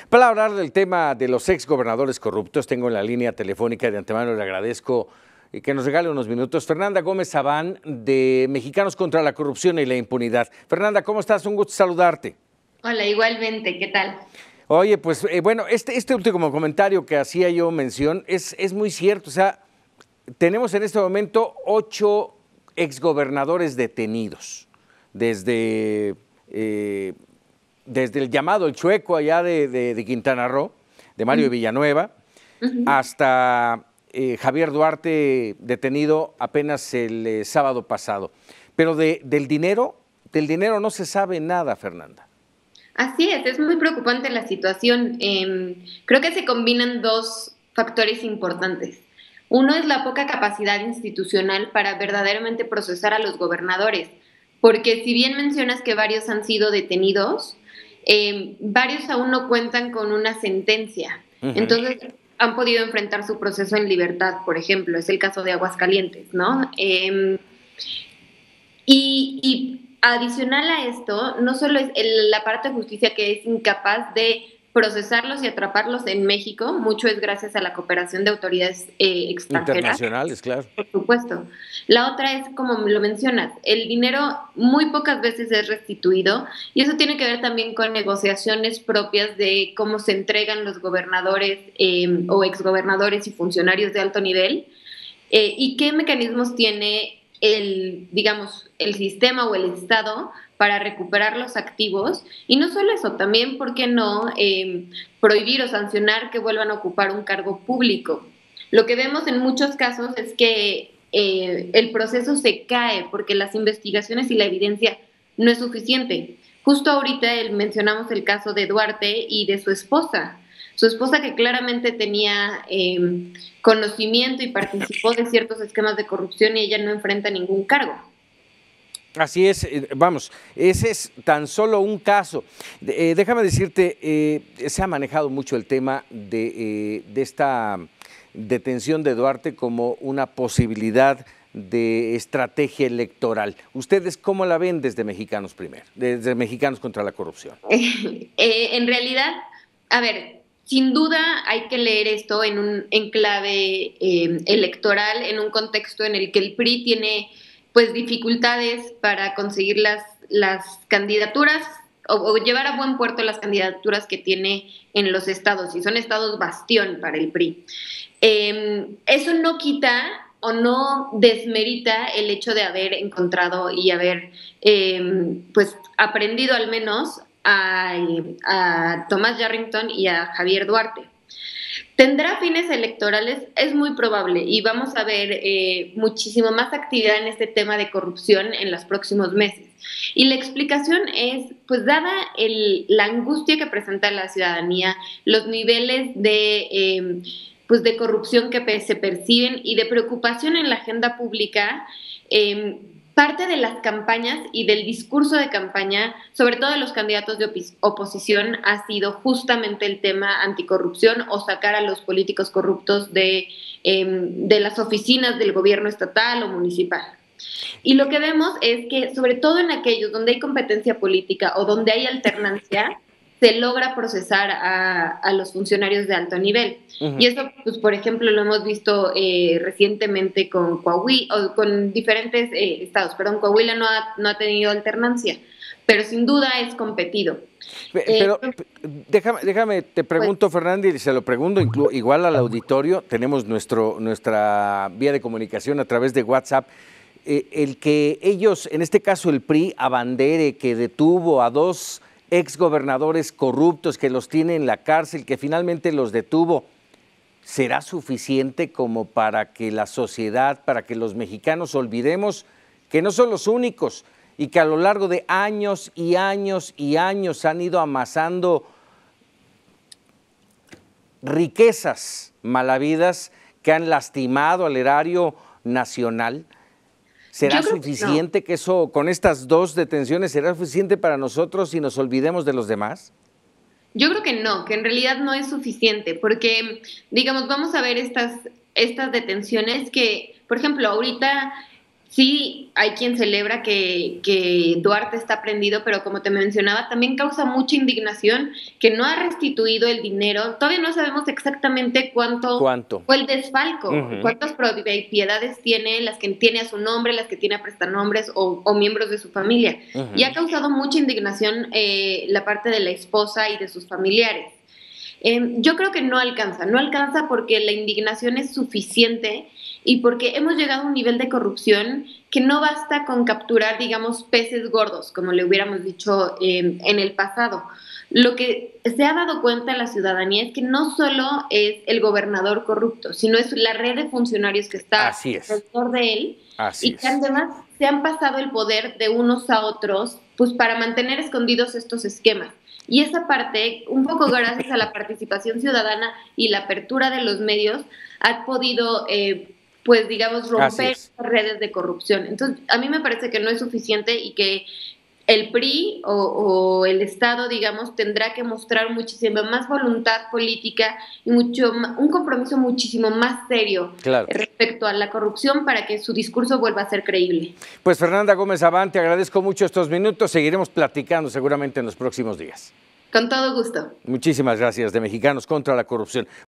Para hablar del tema de los exgobernadores corruptos, tengo en la línea telefónica, de antemano le agradezco que nos regale unos minutos, Fernanda Gómez Sabán, de Mexicanos contra la Corrupción y la Impunidad. Fernanda, ¿cómo estás? Un gusto saludarte. Hola, igualmente, ¿qué tal? Oye, pues bueno, este último comentario que hacía yo mención es muy cierto. O sea, tenemos en este momento 8 exgobernadores detenidos, desde el llamado El Chueco allá de Quintana Roo, de Mario Villanueva, hasta Javier Duarte, detenido apenas el sábado pasado. Pero del dinero no se sabe nada, Fernanda. Así es muy preocupante la situación. Creo que se combinan dos factores importantes. Uno es la poca capacidad institucional para verdaderamente procesar a los gobernadores, porque si bien mencionas que varios han sido detenidos, varios aún no cuentan con una sentencia. Entonces, han podido enfrentar su proceso en libertad, por ejemplo, es el caso de Aguascalientes, ¿no? Y adicional a esto, no solo es el aparato de justicia que es incapaz de procesarlos y atraparlos en México, mucho es gracias a la cooperación de autoridades extranjeras. Internacionales, claro. Por supuesto. La otra es, como lo mencionas, el dinero muy pocas veces es restituido y eso tiene que ver también con negociaciones propias de cómo se entregan los gobernadores o exgobernadores y funcionarios de alto nivel y qué mecanismos tiene digamos, el sistema o el Estado para recuperar los activos. Y no solo eso, también, ¿por qué no prohibir o sancionar que vuelvan a ocupar un cargo público? Lo que vemos en muchos casos es que el proceso se cae porque las investigaciones y la evidencia no es suficiente. Justo ahorita mencionamos el caso de Duarte y de su esposa. Su esposa, que claramente tenía conocimiento y participó de ciertos esquemas de corrupción, y ella no enfrenta ningún cargo. Así es, vamos, ese es tan solo un caso. Déjame decirte, se ha manejado mucho el tema de esta detención de Duarte como una posibilidad de estrategia electoral. ¿Ustedes cómo la ven desde Mexicanos Primero, desde Mexicanos contra la Corrupción? En realidad, a ver, sin duda hay que leer esto en un enclave electoral, en un contexto en el que el PRI tiene pues dificultades para conseguir las candidaturas o llevar a buen puerto las candidaturas que tiene en los estados, y son estados bastión para el PRI. Eso no quita o no desmerita el hecho de haber encontrado y haber pues aprendido al menos a Tomás Yarrington y a Javier Duarte. ¿Tendrá fines electorales? Es muy probable, y vamos a ver muchísimo más actividad en este tema de corrupción en los próximos meses. Y la explicación es, pues dada la angustia que presenta la ciudadanía, los niveles pues de corrupción que se perciben y de preocupación en la agenda pública, parte de las campañas y del discurso de campaña, sobre todo de los candidatos de oposición, ha sido justamente el tema anticorrupción o sacar a los políticos corruptos de las oficinas del gobierno estatal o municipal. Y lo que vemos es que, sobre todo en aquellos donde hay competencia política o donde hay alternancia, se logra procesar a los funcionarios de alto nivel. Y eso, pues, por ejemplo, lo hemos visto recientemente con Coahuila, o con diferentes estados. Perdón, Coahuila no ha tenido alternancia, pero sin duda es competido. Pero déjame, te pregunto, Fernanda, y se lo pregunto igual al auditorio, tenemos nuestra vía de comunicación a través de WhatsApp. El que ellos, en este caso el PRI, abandere que detuvo a 2 exgobernadores corruptos, que los tiene en la cárcel, que finalmente los detuvo, ¿será suficiente como para que la sociedad, para que los mexicanos olvidemos que no son los únicos y que a lo largo de años y años y años han ido amasando riquezas malavidas que han lastimado al erario nacional? ¿Será suficiente que eso, con estas 2 detenciones, será suficiente para nosotros y nos olvidemos de los demás? Yo creo que no, que en realidad no es suficiente, porque, digamos, vamos a ver estas detenciones que, por ejemplo, ahorita Sí, hay quien celebra que Duarte está prendido, pero como te mencionaba, también causa mucha indignación que no ha restituido el dinero. Todavía no sabemos exactamente cuánto ¿Cuánto? fue el desfalco, Ujú. cuántas propiedades tiene, las que tiene a su nombre, las que tiene a prestanombres o miembros de su familia. Y ha causado mucha indignación la parte de la esposa y de sus familiares. Yo creo que no alcanza porque la indignación es suficiente y porque hemos llegado a un nivel de corrupción que no basta con capturar, digamos, peces gordos, como le hubiéramos dicho en el pasado. Lo que se ha dado cuenta la ciudadanía es que no solo es el gobernador corrupto, sino es la red de funcionarios que está Así es, alrededor de él así y que es. además se han pasado el poder de unos a otros, pues para mantener escondidos estos esquemas. Y esa parte, un poco gracias a la participación ciudadana y la apertura de los medios, ha podido, pues digamos, Así romper es. redes de corrupción. Entonces, a mí me parece que no es suficiente y que el PRI o el Estado, digamos, tendrá que mostrar muchísima más voluntad política y un compromiso muchísimo más serio Claro. respecto a la corrupción para que su discurso vuelva a ser creíble. Pues Fernanda Gómez Abán, te agradezco mucho estos minutos. Seguiremos platicando seguramente en los próximos días. Con todo gusto. Muchísimas gracias, de Mexicanos contra la Corrupción.